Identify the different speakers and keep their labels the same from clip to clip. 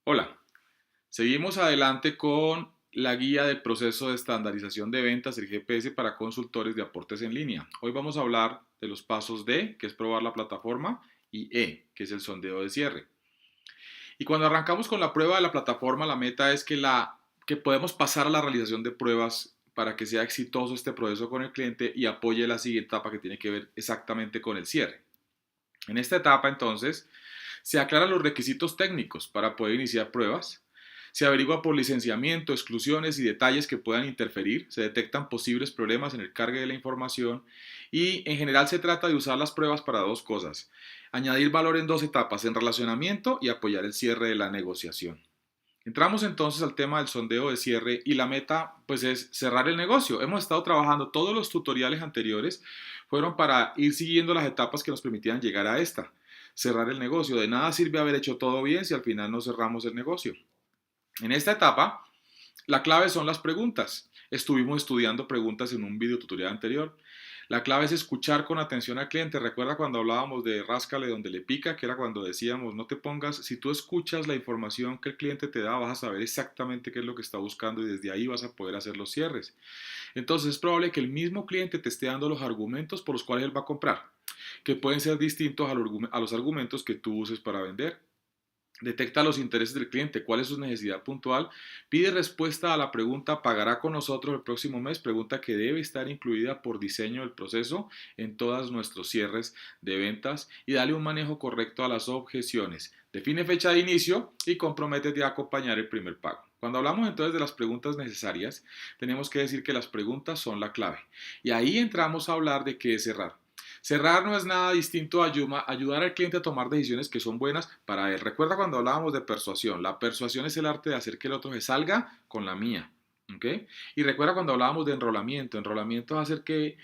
Speaker 1: Hola, seguimos adelante con la guía del proceso de estandarización de ventas, el GPS para consultores de aportes en línea. Hoy vamos a hablar de los pasos D, que es probar la plataforma, y E, que es el sondeo de cierre. Y cuando arrancamos con la prueba de la plataforma, la meta es que podemos pasar a la realización de pruebas para que sea exitoso este proceso con el cliente y apoye la siguiente etapa que tiene que ver exactamente con el cierre. En esta etapa, entonces, se aclaran los requisitos técnicos para poder iniciar pruebas, se averigua por licenciamiento, exclusiones y detalles que puedan interferir, se detectan posibles problemas en el cargue de la información y en general se trata de usar las pruebas para dos cosas: añadir valor en dos etapas, en relacionamiento y apoyar el cierre de la negociación. Entramos entonces al tema del sondeo de cierre y la meta pues es cerrar el negocio. Hemos estado trabajando, todos los tutoriales anteriores fueron para ir siguiendo las etapas que nos permitían llegar a esta, cerrar el negocio. De nada sirve haber hecho todo bien si al final no cerramos el negocio. En esta etapa, la clave son las preguntas. Estuvimos estudiando preguntas en un video tutorial anterior. La clave es escuchar con atención al cliente. Recuerda cuando hablábamos de ráscale donde le pica, que era cuando decíamos no te pongas, si tú escuchas la información que el cliente te da, vas a saber exactamente qué es lo que está buscando y desde ahí vas a poder hacer los cierres. Entonces es probable que el mismo cliente te esté dando los argumentos por los cuales él va a comprar, que pueden ser distintos a los argumentos que tú uses para vender. Detecta los intereses del cliente, cuál es su necesidad puntual, pide respuesta a la pregunta ¿pagará con nosotros el próximo mes? Pregunta que debe estar incluida por diseño del proceso en todos nuestros cierres de ventas y dale un manejo correcto a las objeciones. Define fecha de inicio y comprométete a acompañar el primer pago. Cuando hablamos entonces de las preguntas necesarias, tenemos que decir que las preguntas son la clave. Y ahí entramos a hablar de qué es cerrar. Cerrar no es nada distinto a ayudar al cliente a tomar decisiones que son buenas para él. Recuerda cuando hablábamos de persuasión. La persuasión es el arte de hacer que el otro se salga con la mía. ¿Okay? Y recuerda cuando hablábamos de enrolamiento. Enrolamiento es hacer que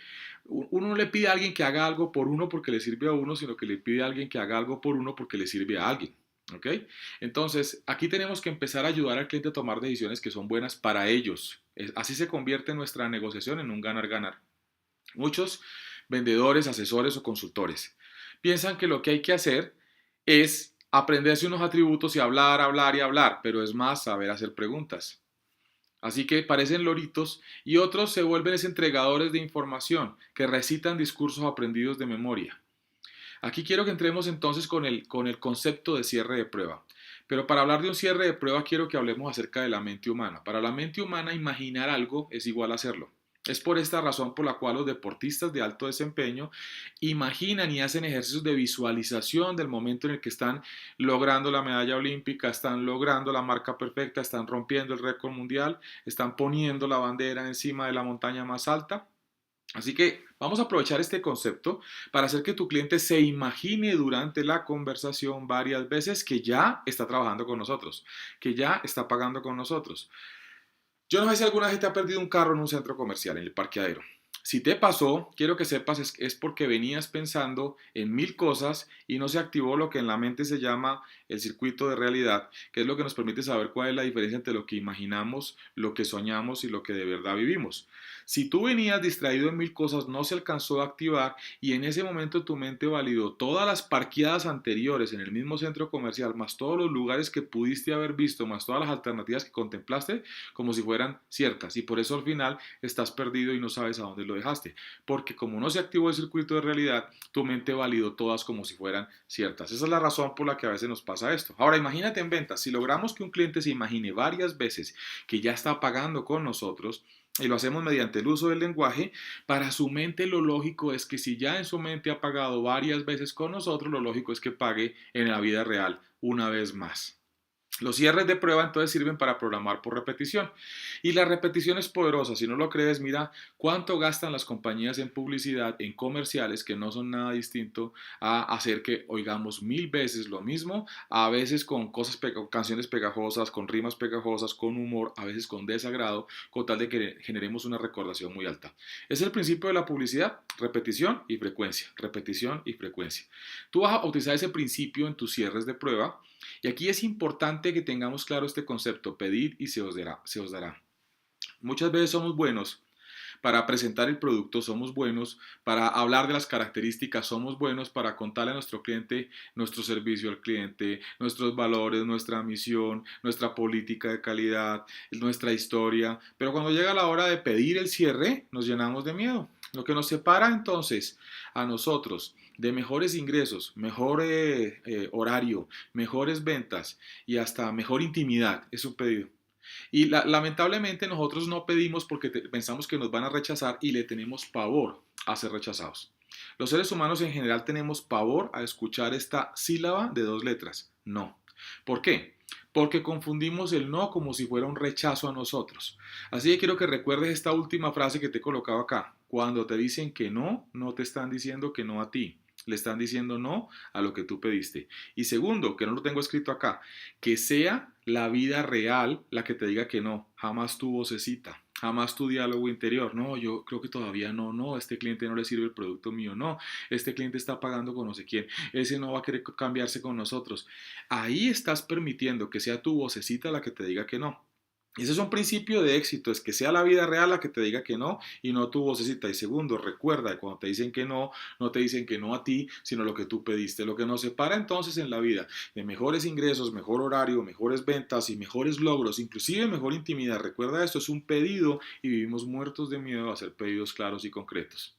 Speaker 1: uno no le pide a alguien que haga algo por uno porque le sirve a uno, sino que le pide a alguien que haga algo por uno porque le sirve a alguien. ¿Ok? Entonces, aquí tenemos que empezar a ayudar al cliente a tomar decisiones que son buenas para ellos. Así se convierte nuestra negociación en un ganar-ganar. Muchos vendedores, asesores o consultores piensan que lo que hay que hacer es aprenderse unos atributos y hablar, hablar y hablar, pero es más saber hacer preguntas. Así que parecen loritos y otros se vuelven entregadores de información que recitan discursos aprendidos de memoria. Aquí quiero que entremos entonces con el concepto de cierre de prueba. Pero para hablar de un cierre de prueba quiero que hablemos acerca de la mente humana. Para la mente humana imaginar algo es igual a hacerlo. Es por esta razón por la cual los deportistas de alto desempeño imaginan y hacen ejercicios de visualización del momento en el que están logrando la medalla olímpica, están logrando la marca perfecta, están rompiendo el récord mundial, están poniendo la bandera encima de la montaña más alta. Así que vamos a aprovechar este concepto para hacer que tu cliente se imagine durante la conversación varias veces que ya está trabajando con nosotros, que ya está pagando con nosotros. Yo no sé si alguna vez te ha perdido un carro en un centro comercial, en el parqueadero. Si te pasó, quiero que sepas es porque venías pensando en mil cosas y no se activó lo que en la mente se llama el circuito de realidad, que es lo que nos permite saber cuál es la diferencia entre lo que imaginamos, lo que soñamos y lo que de verdad vivimos. Si tú venías distraído en mil cosas, no se alcanzó a activar y en ese momento tu mente validó todas las parqueadas anteriores en el mismo centro comercial, más todos los lugares que pudiste haber visto, más todas las alternativas que contemplaste, como si fueran ciertas. Y por eso al final estás perdido y no sabes a dónde lo dejaste. Porque como no se activó el circuito de realidad, tu mente validó todas como si fueran ciertas. Esa es la razón por la que a veces nos pasa esto. Ahora imagínate en ventas, si logramos que un cliente se imagine varias veces que ya está pagando con nosotros, y lo hacemos mediante el uso del lenguaje, para su mente lo lógico es que si ya en su mente ha pagado varias veces con nosotros, lo lógico es que pague en la vida real una vez más. Los cierres de prueba entonces sirven para programar por repetición. Y la repetición es poderosa. Si no lo crees, mira cuánto gastan las compañías en publicidad, en comerciales, que no son nada distinto a hacer que oigamos mil veces lo mismo, a veces con canciones pegajosas, con rimas pegajosas, con humor, a veces con desagrado, con tal de que generemos una recordación muy alta. Es el principio de la publicidad: repetición y frecuencia, repetición y frecuencia. Tú vas a utilizar ese principio en tus cierres de prueba. Y aquí es importante que tengamos claro este concepto: pedid y se os dará. Muchas veces somos buenos para presentar el producto somos buenos, para hablar de las características somos buenos, para contarle a nuestro cliente nuestro servicio al cliente, nuestros valores, nuestra misión, nuestra política de calidad, nuestra historia. Pero cuando llega la hora de pedir el cierre, nos llenamos de miedo. Lo que nos separa entonces a nosotros de mejores ingresos, mejor horario, mejores ventas y hasta mejor intimidad es un pedido. Y lamentablemente nosotros no pedimos porque pensamos que nos van a rechazar y le tenemos pavor a ser rechazados. Los seres humanos en general tenemos pavor a escuchar esta sílaba de dos letras, no. ¿Por qué? Porque confundimos el no como si fuera un rechazo a nosotros. Así que quiero que recuerdes esta última frase que te he colocado acá. Cuando te dicen que no, no te están diciendo que no a ti. Le están diciendo no a lo que tú pediste. Y segundo, que no lo tengo escrito acá, que sea la vida real la que te diga que no, jamás tu vocecita, jamás tu diálogo interior. No, yo creo que todavía no, no, este cliente no le sirve el producto mío, no, este cliente está pagando con no sé quién, ese no va a querer cambiarse con nosotros. Ahí estás permitiendo que sea tu vocecita la que te diga que no. Ese es un principio de éxito, es que sea la vida real la que te diga que no y no tu vocecita. Y segundo, recuerda, cuando te dicen que no, no te dicen que no a ti, sino lo que tú pediste. Lo que nos separa entonces en la vida de mejores ingresos, mejor horario, mejores ventas y mejores logros, inclusive mejor intimidad. Recuerda esto, es un pedido y vivimos muertos de miedo a hacer pedidos claros y concretos.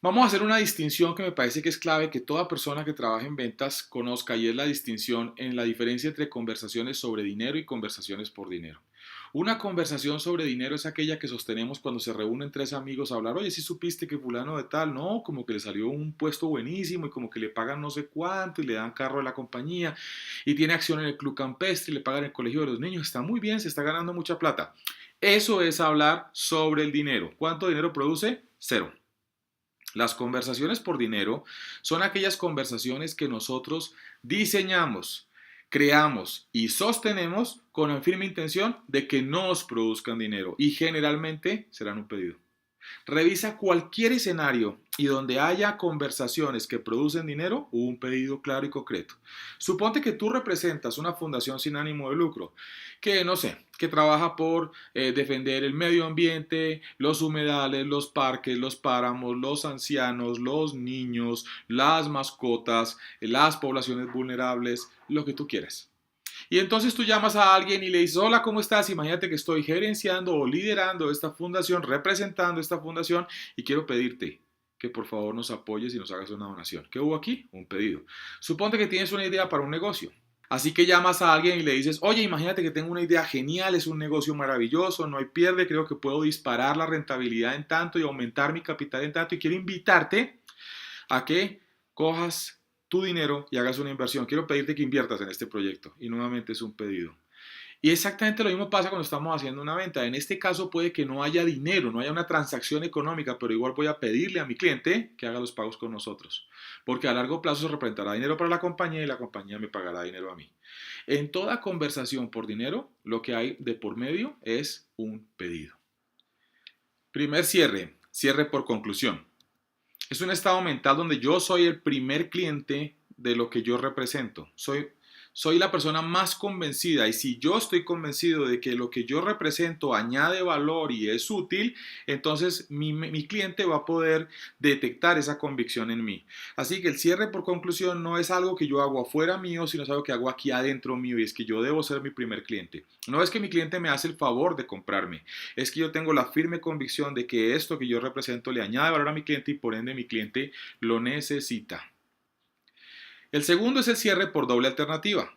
Speaker 1: Vamos a hacer una distinción que me parece que es clave que toda persona que trabaje en ventas conozca y es la distinción en la diferencia entre conversaciones sobre dinero y conversaciones por dinero. Una conversación sobre dinero es aquella que sostenemos cuando se reúnen tres amigos a hablar, oye, si supiste que fulano de tal, no, como que le salió un puesto buenísimo y como que le pagan no sé cuánto y le dan carro de la compañía y tiene acción en el club campestre y le pagan el colegio de los niños, está muy bien, se está ganando mucha plata. Eso es hablar sobre el dinero. ¿Cuánto dinero produce? Cero. Las conversaciones por dinero son aquellas conversaciones que nosotros diseñamos, creamos y sostenemos con la firme intención de que nos produzcan dinero y generalmente serán un pedido. Revisa cualquier escenario y donde haya conversaciones que producen dinero, hubo un pedido claro y concreto. Suponte que tú representas una fundación sin ánimo de lucro, que no sé, que trabaja por defender el medio ambiente, los humedales, los parques, los páramos, los ancianos, los niños, las mascotas, las poblaciones vulnerables, lo que tú quieras. Y entonces tú llamas a alguien y le dices, hola, ¿cómo estás? Imagínate que estoy gerenciando o liderando esta fundación, representando esta fundación y quiero pedirte que por favor nos apoyes y nos hagas una donación. ¿Qué hubo aquí? Un pedido. Suponte que tienes una idea para un negocio. Así que llamas a alguien y le dices, oye, imagínate que tengo una idea genial, es un negocio maravilloso, no hay pierde, creo que puedo disparar la rentabilidad en tanto y aumentar mi capital en tanto y quiero invitarte a que cojas tu dinero y hagas una inversión. Quiero pedirte que inviertas en este proyecto. Y nuevamente es un pedido. Y exactamente lo mismo pasa cuando estamos haciendo una venta. En este caso puede que no haya dinero, no haya una transacción económica, pero igual voy a pedirle a mi cliente que haga los pagos con nosotros. Porque a largo plazo se representará dinero para la compañía y la compañía me pagará dinero a mí. En toda conversación por dinero, lo que hay de por medio es un pedido. Primer cierre, cierre por conclusión. Es un estado mental donde yo soy el primer cliente de lo que yo represento. Soy la persona más convencida y si yo estoy convencido de que lo que yo represento añade valor y es útil, entonces mi cliente va a poder detectar esa convicción en mí. Así que el cierre por conclusión no es algo que yo hago afuera mío, sino es algo que hago aquí adentro mío y es que yo debo ser mi primer cliente. No es que mi cliente me hace el favor de comprarme, es que yo tengo la firme convicción de que esto que yo represento le añade valor a mi cliente y por ende mi cliente lo necesita. El segundo es el cierre por doble alternativa.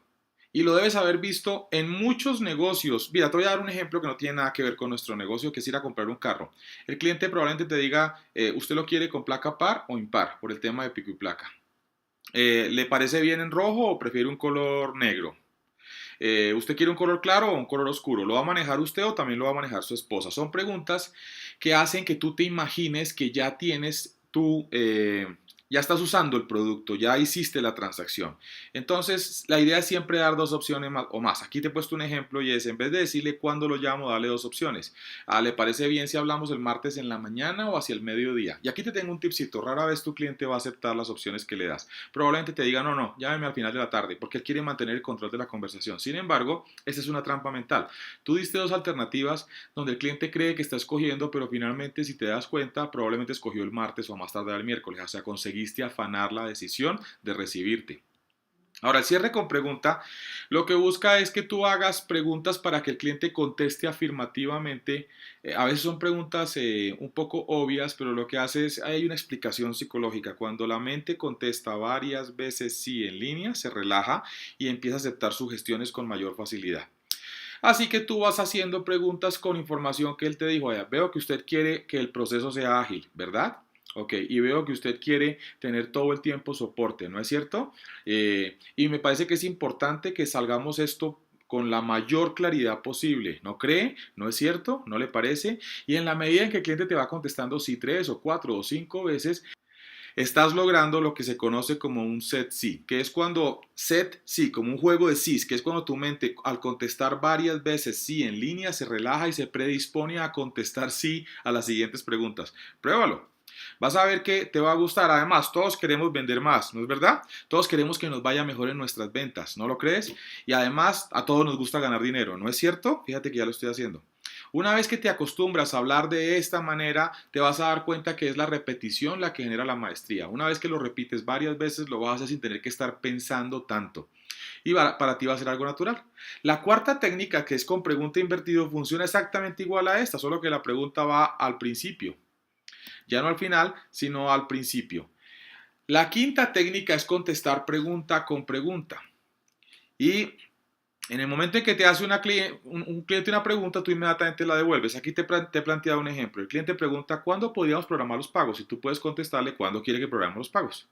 Speaker 1: Y lo debes haber visto en muchos negocios. Mira, te voy a dar un ejemplo que no tiene nada que ver con nuestro negocio, que es ir a comprar un carro. El cliente probablemente te diga, ¿usted lo quiere con placa par o impar? Por el tema de pico y placa. ¿Le parece bien en rojo o prefiere un color negro? ¿Usted quiere un color claro o un color oscuro? ¿Lo va a manejar usted o también lo va a manejar su esposa? Son preguntas que hacen que tú te imagines que ya tienes ya estás usando el producto, ya hiciste la transacción. Entonces, la idea es siempre dar dos opciones o más. Aquí te he puesto un ejemplo y es, en vez de decirle cuándo lo llamo, dale dos opciones. ¿Le parece bien si hablamos el martes en la mañana o hacia el mediodía? Y aquí te tengo un tipcito. Rara vez tu cliente va a aceptar las opciones que le das. Probablemente te diga, no, no, llámeme al final de la tarde, porque él quiere mantener el control de la conversación. Sin embargo, esta es una trampa mental. Tú diste dos alternativas donde el cliente cree que está escogiendo, pero finalmente, si te das cuenta, probablemente escogió el martes o más tarde el miércoles. O sea, conseguiste afanar la decisión de recibirte. Ahora, el cierre con pregunta lo que busca es que tú hagas preguntas para que el cliente conteste afirmativamente. A veces son preguntas un poco obvias, pero lo que hace es, hay una explicación psicológica. Cuando la mente contesta varias veces sí en línea, se relaja y empieza a aceptar sugestiones con mayor facilidad. Así que tú vas haciendo preguntas con información que él te dijo. Veo que usted quiere que el proceso sea ágil, ¿verdad? Ok, y veo que usted quiere tener todo el tiempo soporte, ¿no es cierto? Y me parece que es importante que salgamos esto con la mayor claridad posible. ¿No cree? ¿No es cierto? ¿No le parece? Y en la medida en que el cliente te va contestando sí 3 o 4 o 5 veces, estás logrando lo que se conoce como un set sí, que es cuando set sí, como un juego de sís, que es cuando tu mente al contestar varias veces sí en línea se relaja y se predispone a contestar sí a las siguientes preguntas. Pruébalo. Vas a ver que te va a gustar. Además, todos queremos vender más, ¿no es verdad? Todos queremos que nos vaya mejor en nuestras ventas, ¿no lo crees? Y además, a todos nos gusta ganar dinero, ¿no es cierto? Fíjate que ya lo estoy haciendo. Una vez que te acostumbras a hablar de esta manera, te vas a dar cuenta que es la repetición la que genera la maestría. Una vez que lo repites varias veces, lo vas a hacer sin tener que estar pensando tanto. Y para ti va a ser algo natural. La cuarta técnica, que es con pregunta invertido, funciona exactamente igual a esta, solo que la pregunta va al principio. Ya no al final, sino al principio. La quinta técnica es contestar pregunta con pregunta. Y en el momento en que te hace un cliente una pregunta, tú inmediatamente la devuelves. Aquí te he planteado un ejemplo. El cliente pregunta, ¿cuándo podríamos programar los pagos? Y tú puedes contestarle, ¿cuándo quiere que programemos los pagos?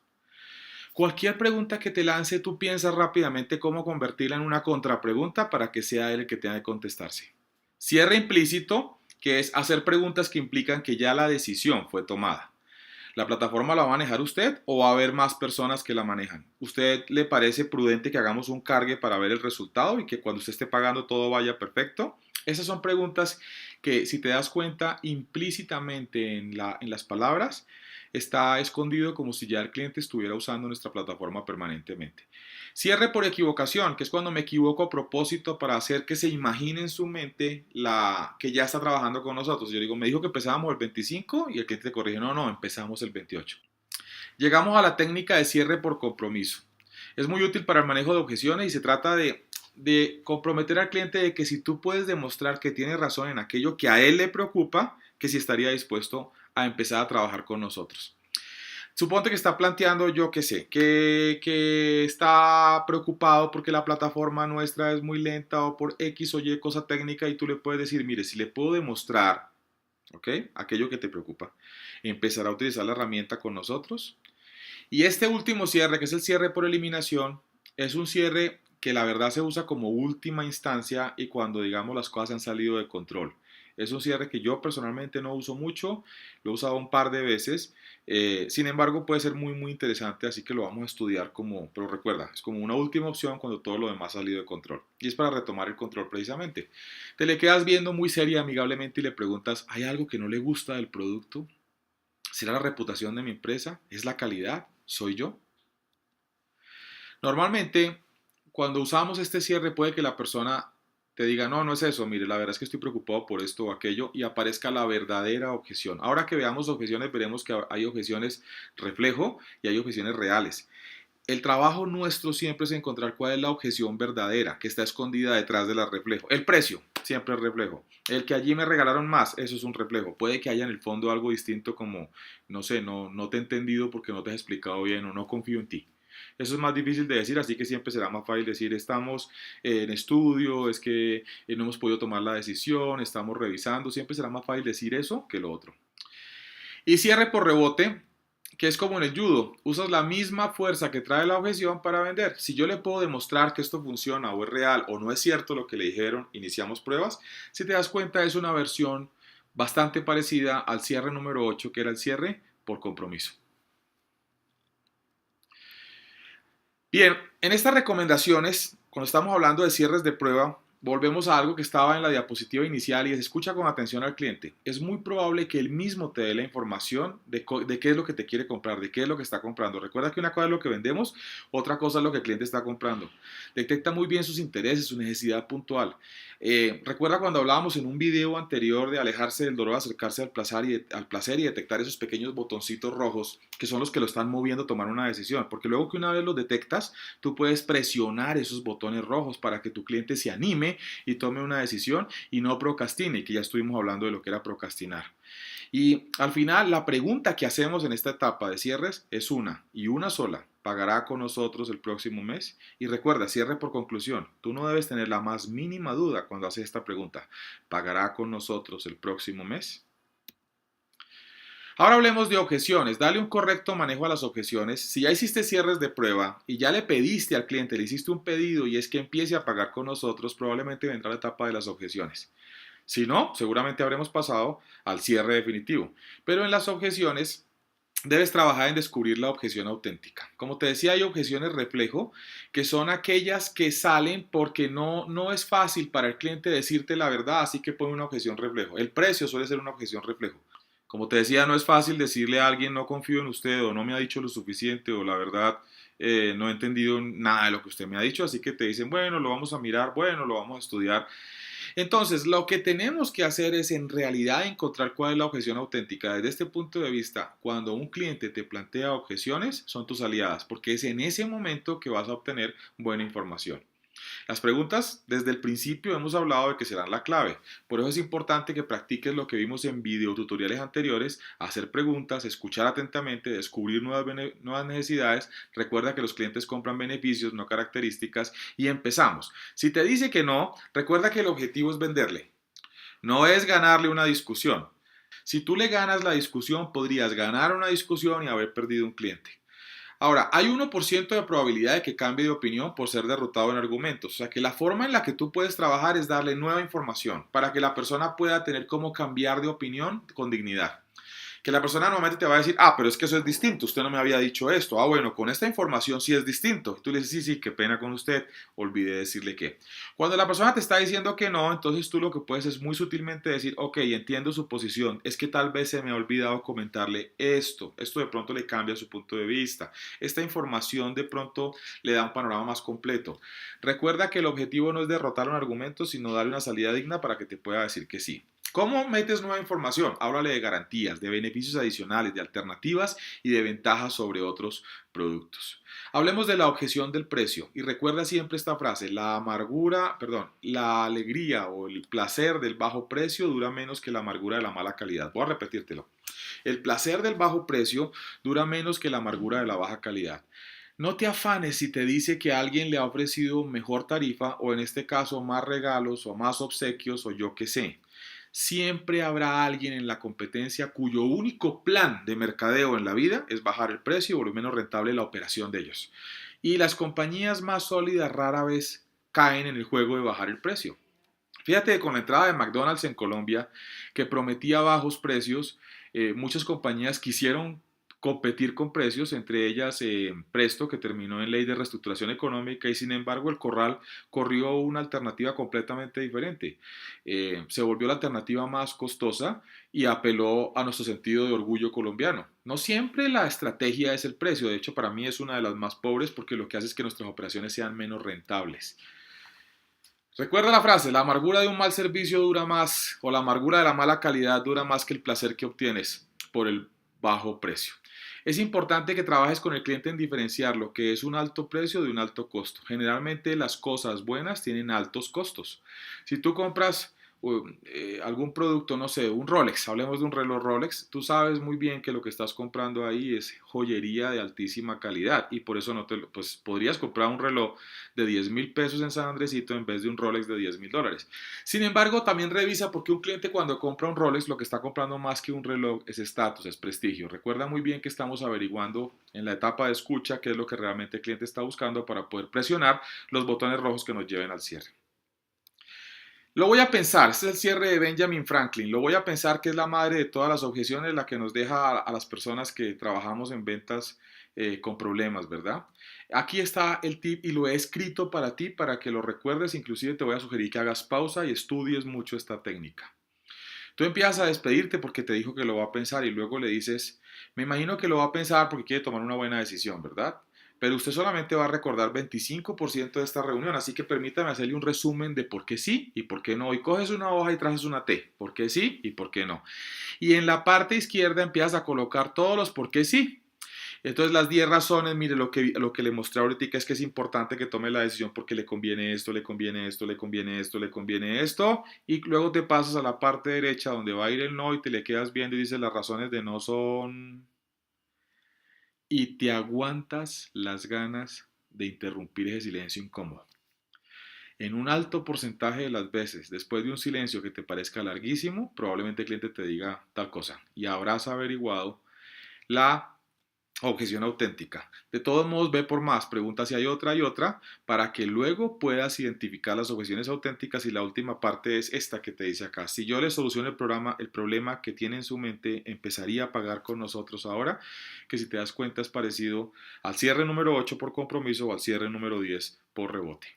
Speaker 1: Cualquier pregunta que te lance, tú piensas rápidamente cómo convertirla en una contrapregunta para que sea él el que tenga que contestarse. Cierre implícito, que es hacer preguntas que implican que ya la decisión fue tomada. ¿La plataforma la va a manejar usted o va a haber más personas que la manejan? ¿Usted le parece prudente que hagamos un cargue para ver el resultado y que cuando usted esté pagando todo vaya perfecto? Esas son preguntas que, si te das cuenta, implícitamente en las palabras está escondido como si ya el cliente estuviera usando nuestra plataforma permanentemente. Cierre por equivocación, que es cuando me equivoco a propósito para hacer que se imagine en su mente que ya está trabajando con nosotros. Yo digo, me dijo que empezábamos el 25 y el cliente te corrige, no, no, empezamos el 28. Llegamos a la técnica de cierre por compromiso. Es muy útil para el manejo de objeciones y se trata de comprometer al cliente de que si tú puedes demostrar que tiene razón en aquello que a él le preocupa, que si estaría dispuesto a empezar a trabajar con nosotros. Suponte que está planteando, yo qué sé, que está preocupado porque la plataforma nuestra es muy lenta o por X o Y cosa técnica y tú le puedes decir, mire, si le puedo demostrar, ¿ok? Aquello que te preocupa, empezará a utilizar la herramienta con nosotros. Y este último cierre, que es el cierre por eliminación, es un cierre que la verdad se usa como última instancia y cuando, digamos, las cosas han salido de control. Es un cierre que yo personalmente no uso mucho, lo he usado un par de veces, sin embargo puede ser muy muy interesante, así que lo vamos a estudiar pero recuerda, es como una última opción cuando todo lo demás ha salido de control. Y es para retomar el control precisamente. Te le quedas viendo muy seria, amigablemente y le preguntas, ¿hay algo que no le gusta del producto? ¿Será la reputación de mi empresa? ¿Es la calidad? ¿Soy yo? Normalmente, cuando usamos este cierre, puede que la persona te diga, no, no es eso, mire, la verdad es que estoy preocupado por esto o aquello y aparezca la verdadera objeción. Ahora que veamos objeciones, veremos que hay objeciones reflejo y hay objeciones reales. El trabajo nuestro siempre es encontrar cuál es la objeción verdadera que está escondida detrás de la reflejo. El precio, siempre es reflejo. El que allí me regalaron más, eso es un reflejo. Puede que haya en el fondo algo distinto como, no sé, no te he entendido porque no te has explicado bien o no confío en ti. Eso es más difícil de decir, así que siempre será más fácil decir estamos en estudio, es que no hemos podido tomar la decisión, estamos revisando, siempre será más fácil decir eso que lo otro. Y cierre por rebote, que es como en el judo, usas la misma fuerza que trae la objeción para vender. Si yo le puedo demostrar que esto funciona o es real o no es cierto lo que le dijeron, iniciamos pruebas. Si te das cuenta es una versión bastante parecida al cierre número 8, que era el cierre por compromiso. Bien, en estas recomendaciones, cuando estamos hablando de cierres de prueba, volvemos a algo que estaba en la diapositiva inicial y es escucha con atención al cliente. Es muy probable que él mismo te dé la información de qué es lo que te quiere comprar, de qué es lo que está comprando. Recuerda que una cosa es lo que vendemos, otra cosa es lo que el cliente está comprando. Detecta muy bien sus intereses, su necesidad puntual. Recuerda cuando hablábamos en un video anterior de alejarse del dolor, acercarse al placer y detectar esos pequeños botoncitos rojos que son los que lo están moviendo a tomar una decisión. Porque luego que una vez los detectas, tú puedes presionar esos botones rojos para que tu cliente se anime y tome una decisión y no procrastine, que ya estuvimos hablando de lo que era procrastinar. Y al final, la pregunta que hacemos en esta etapa de cierres es una y una sola. ¿Pagará con nosotros el próximo mes? Y recuerda, cierre por conclusión. Tú no debes tener la más mínima duda cuando haces esta pregunta. ¿Pagará con nosotros el próximo mes? Ahora hablemos de objeciones. Dale un correcto manejo a las objeciones. Si ya hiciste cierres de prueba y ya le pediste al cliente, le hiciste un pedido y es que empiece a pagar con nosotros, probablemente vendrá la etapa de las objeciones. Si no, seguramente habremos pasado al cierre definitivo. Pero en las objeciones debes trabajar en descubrir la objeción auténtica. Como te decía, hay objeciones reflejo, que son aquellas que salen porque no es fácil para el cliente decirte la verdad, así que pone una objeción reflejo. El precio suele ser una objeción reflejo. Como te decía, no es fácil decirle a alguien no confío en usted o no me ha dicho lo suficiente o la verdad no he entendido nada de lo que usted me ha dicho, así que te dicen, bueno, lo vamos a mirar, bueno, lo vamos a estudiar. Entonces, lo que tenemos que hacer es en realidad encontrar cuál es la objeción auténtica. Desde este punto de vista, cuando un cliente te plantea objeciones, son tus aliadas, porque es en ese momento que vas a obtener buena información. Las preguntas, desde el principio hemos hablado de que serán la clave. Por eso es importante que practiques lo que vimos en videotutoriales anteriores, hacer preguntas, escuchar atentamente, descubrir nuevas necesidades. Recuerda que los clientes compran beneficios, no características. Y empezamos. Si te dice que no, recuerda que el objetivo es venderle. No es ganarle una discusión. Si tú le ganas la discusión, podrías ganar una discusión y haber perdido un cliente. Ahora, hay 1% de probabilidad de que cambie de opinión por ser derrotado en argumentos. O sea que la forma en la que tú puedes trabajar es darle nueva información para que la persona pueda tener cómo cambiar de opinión con dignidad. Que la persona normalmente te va a decir, ah, pero es que eso es distinto, usted no me había dicho esto. Ah, bueno, con esta información sí es distinto. Tú le dices, sí, sí, qué pena con usted, olvidé decirle que. Cuando la persona te está diciendo que no, entonces tú lo que puedes es muy sutilmente decir, ok, entiendo su posición, es que tal vez se me ha olvidado comentarle esto de pronto le cambia su punto de vista, esta información de pronto le da un panorama más completo. Recuerda que el objetivo no es derrotar un argumento, sino darle una salida digna para que te pueda decir que sí. ¿Cómo metes nueva información? Háblale de garantías, de beneficios adicionales, de alternativas y de ventajas sobre otros productos. Hablemos de la objeción del precio y recuerda siempre esta frase, la alegría o el placer del bajo precio dura menos que la amargura de la mala calidad. Voy a repetírtelo. El placer del bajo precio dura menos que la amargura de la baja calidad. No te afanes si te dice que alguien le ha ofrecido mejor tarifa o en este caso más regalos o más obsequios o yo qué sé. Siempre habrá alguien en la competencia cuyo único plan de mercadeo en la vida es bajar el precio y volver menos rentable la operación de ellos. Y las compañías más sólidas rara vez caen en el juego de bajar el precio. Fíjate que con la entrada de McDonald's en Colombia, que prometía bajos precios, muchas compañías quisieron competir con precios, entre ellas Presto, que terminó en ley de reestructuración económica, y sin embargo el Corral corrió una alternativa completamente diferente. Se volvió la alternativa más costosa y apeló a nuestro sentido de orgullo colombiano. No siempre la estrategia es el precio, de hecho para mí es una de las más pobres porque lo que hace es que nuestras operaciones sean menos rentables. Recuerda la frase, la amargura de un mal servicio dura más, o la amargura de la mala calidad dura más que el placer que obtienes por el bajo precio. Es importante que trabajes con el cliente en diferenciar lo que es un alto precio de un alto costo. Generalmente las cosas buenas tienen altos costos. Si tú compras algún producto, no sé, un Rolex, hablemos de un reloj Rolex, tú sabes muy bien que lo que estás comprando ahí es joyería de altísima calidad y por eso no te, pues podrías comprar un reloj de 10.000 pesos en San Andresito en vez de un Rolex de 10.000 dólares. Sin embargo, también revisa porque un cliente cuando compra un Rolex lo que está comprando más que un reloj es estatus, es prestigio. Recuerda muy bien que estamos averiguando en la etapa de escucha qué es lo que realmente el cliente está buscando para poder presionar los botones rojos que nos lleven al cierre. Lo voy a pensar, este es el cierre de Benjamin Franklin, lo voy a pensar que es la madre de todas las objeciones, la que nos deja a las personas que trabajamos en ventas con problemas, ¿verdad? Aquí está el tip y lo he escrito para ti, para que lo recuerdes. Inclusive te voy a sugerir que hagas pausa y estudies mucho esta técnica. Tú empiezas a despedirte porque te dijo que lo va a pensar y luego le dices, me imagino que lo va a pensar porque quiere tomar una buena decisión, ¿verdad? Pero usted solamente va a recordar 25% de esta reunión, así que permítame hacerle un resumen de por qué sí y por qué no. Y coges una hoja y traces una T, por qué sí y por qué no. Y en la parte izquierda empiezas a colocar todos los por qué sí. Entonces las 10 razones, mire lo que le mostré ahorita es que es importante que tome la decisión porque le conviene esto, le conviene esto, le conviene esto, le conviene esto, y luego te pasas a la parte derecha donde va a ir el no y te le quedas viendo y dices las razones de no son, y te aguantas las ganas de interrumpir ese silencio incómodo. En un alto porcentaje de las veces, después de un silencio que te parezca larguísimo, probablemente el cliente te diga tal cosa y habrás averiguado la objeción auténtica. De todos modos, ve por más, pregunta si hay otra, para que luego puedas identificar las objeciones auténticas y la última parte es esta que te dice acá. Si yo le soluciono el problema que tiene en su mente, empezaría a pagar con nosotros ahora, que si te das cuenta es parecido al cierre número 8 por compromiso o al cierre número 10 por rebote.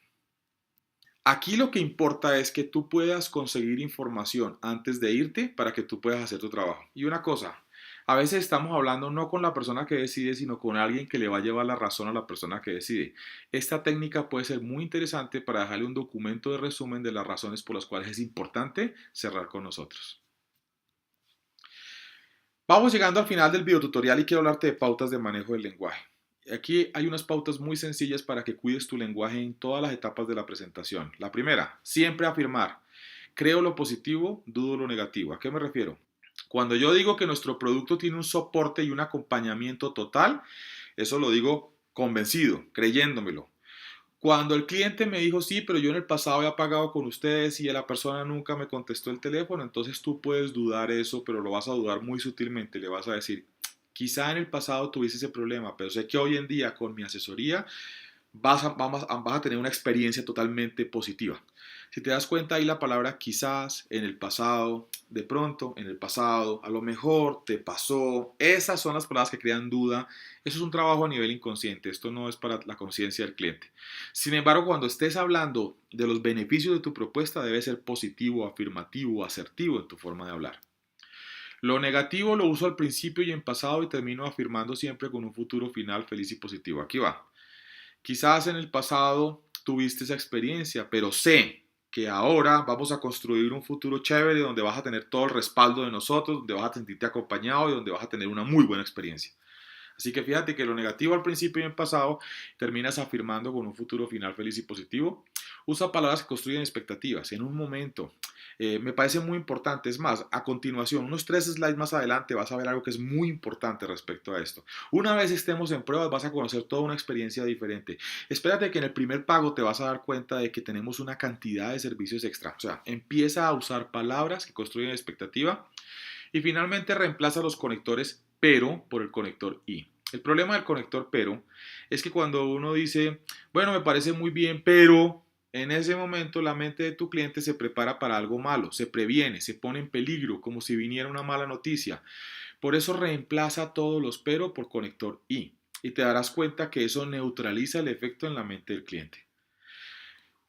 Speaker 1: Aquí lo que importa es que tú puedas conseguir información antes de irte para que tú puedas hacer tu trabajo. Y una cosa, a veces estamos hablando no con la persona que decide, sino con alguien que le va a llevar la razón a la persona que decide. Esta técnica puede ser muy interesante para dejarle un documento de resumen de las razones por las cuales es importante cerrar con nosotros. Vamos llegando al final del video tutorial y quiero hablarte de pautas de manejo del lenguaje. Aquí hay unas pautas muy sencillas para que cuides tu lenguaje en todas las etapas de la presentación. La primera, siempre afirmar. Creo lo positivo, dudo lo negativo. ¿A qué me refiero? Cuando yo digo que nuestro producto tiene un soporte y un acompañamiento total, eso lo digo convencido, creyéndomelo. Cuando el cliente me dijo, sí, pero yo en el pasado había pagado con ustedes y la persona nunca me contestó el teléfono, entonces tú puedes dudar eso, pero lo vas a dudar muy sutilmente. Le vas a decir, quizá en el pasado tuviste ese problema, pero sé que hoy en día con mi asesoría vas a tener una experiencia totalmente positiva. Si te das cuenta ahí la palabra quizás, en el pasado, de pronto, en el pasado, a lo mejor, te pasó, esas son las palabras que crean duda. Eso es un trabajo a nivel inconsciente, esto no es para la conciencia del cliente. Sin embargo, cuando estés hablando de los beneficios de tu propuesta, debe ser positivo, afirmativo, asertivo en tu forma de hablar. Lo negativo lo uso al principio y en pasado y termino afirmando siempre con un futuro final feliz y positivo. Aquí va. Quizás en el pasado tuviste esa experiencia, pero sé que ahora vamos a construir un futuro chévere donde vas a tener todo el respaldo de nosotros, donde vas a sentirte acompañado y donde vas a tener una muy buena experiencia. Así que fíjate que lo negativo al principio y en pasado terminas afirmando con un futuro final feliz y positivo. Usa palabras que construyen expectativas. En un momento, me parece muy importante. Es más, a continuación, unos 3 slides más adelante vas a ver algo que es muy importante respecto a esto. Una vez estemos en pruebas vas a conocer toda una experiencia diferente. Espérate que en el primer pago te vas a dar cuenta de que tenemos una cantidad de servicios extra. O sea, empieza a usar palabras que construyen expectativa y finalmente reemplaza los conectores pero por el conector y. El problema del conector pero es que cuando uno dice, bueno, me parece muy bien, pero en ese momento la mente de tu cliente se prepara para algo malo, se previene, se pone en peligro, como si viniera una mala noticia. Por eso reemplaza todos los pero por conector y te darás cuenta que eso neutraliza el efecto en la mente del cliente.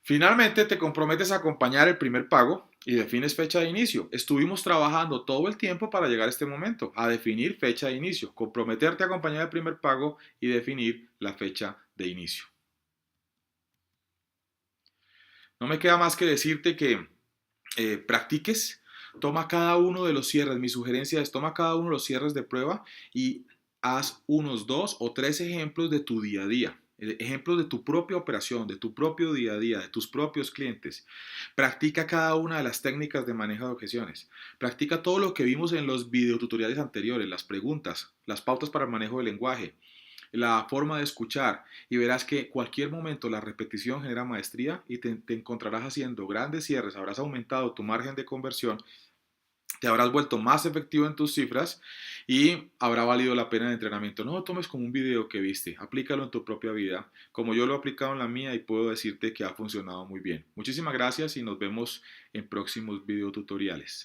Speaker 1: Finalmente te comprometes a acompañar el primer pago y defines fecha de inicio. Estuvimos trabajando todo el tiempo para llegar a este momento, a definir fecha de inicio, comprometerte a acompañar el primer pago y definir la fecha de inicio. No me queda más que decirte que practiques, toma cada uno de los cierres. Mi sugerencia es toma cada uno de los cierres de prueba y haz unos 2 o 3 ejemplos de tu día a día. Ejemplos de tu propia operación, de tu propio día a día, de tus propios clientes. Practica cada una de las técnicas de manejo de objeciones. Practica todo lo que vimos en los videotutoriales anteriores, las preguntas, las pautas para el manejo del lenguaje, la forma de escuchar y verás que cualquier momento la repetición genera maestría y te encontrarás haciendo grandes cierres, habrás aumentado tu margen de conversión, te habrás vuelto más efectivo en tus cifras y habrá valido la pena el entrenamiento. No lo tomes como un video que viste, aplícalo en tu propia vida, como yo lo he aplicado en la mía y puedo decirte que ha funcionado muy bien. Muchísimas gracias y nos vemos en próximos videotutoriales.